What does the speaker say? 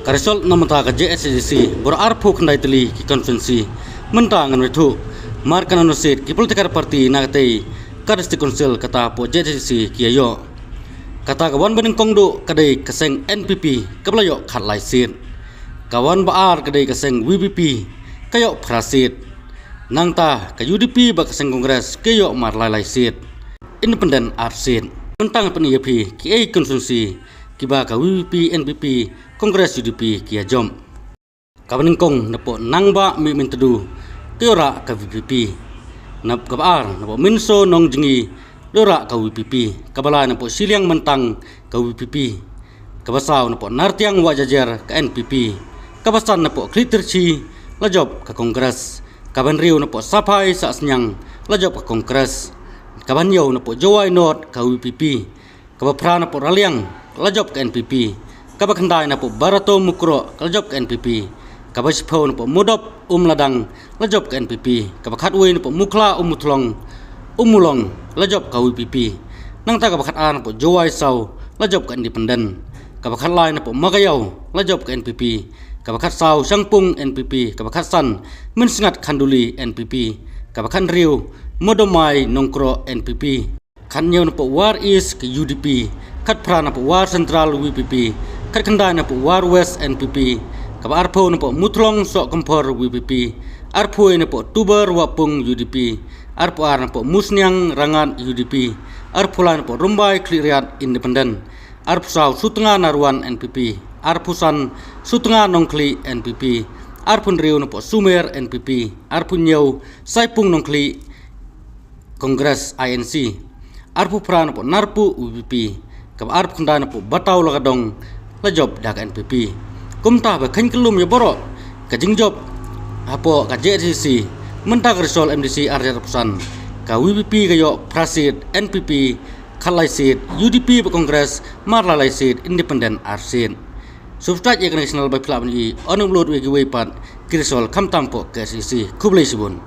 Karisol namata ka JSCC berarpu kendai teli ki konvensi mentang itu markan anusit ki politikar parti nagatei karisti konsil kata po JSCC ki ayo kata kawan bening kongdo kadai keseng NPP kablayo khatlai sit kawan baar kadai keseng WPP kayo prasit nangta ka UDP ba keseng kongres kayo marlalai sit independen arsit mentang peniapi ki ai konvensi kiba ka WPP NPP Kongres UDP kia jom kawaning kong napo nangba mi mintedu kiora ka WPP nap kabar napo minso nong jengi dora ka WPP kabala napo siliang mentang ka WPP kabasaw napo nartiang wajajar ka NPP kabasan napo kliterci lajob ka Kongres kabanriu napo sapai sa senyang lajob ka Kongres kabanyo napo jowai not ka WPP kabapra napo raliang lajob ka NPP kabakandai napo barato mukro lajob ka NPP kabasipho napo mudop ladang lajob ka NPP kabakhatwe napo mukla umulong lajob ka WPP nangta kabakhat napo jowai saw lajob ka independen kabakhatlai napo magayaw lajob ka NPP kabakhat saw sangpung NPP kabakhatsan minsingat khanduli NPP kabakhan riu modomai nongkro NPP khanyo napo war is ke UDP khatpra napo war central WPP kandai napo war west NPP kaba arpo napo mutlong sok kompor WPP arpo napo tuber wapung UDP arpo napo musnyang rangan UDP arpo napo rumbai kliriat independen arpo saw sutenga naruan NPP arpo san sutenga nongkli NPP arpo riu napo sumer NPP arpo nyau saipung nongkli Kongres INC arpo pra napo narpu WPP kaba arpo kandai napo batau lagadong lajob dak NPP kumtah ba khan kelum ya borok ka jingjob apo ka JSCC mentang risol MDC Arya Pusan ka WPP kayo prasit NPP khalai sit UDP ba Kongres marlalai sit independen arsit substat international by plan i onum lot we pat kirisol kamtampo ka JSCC kublai sibun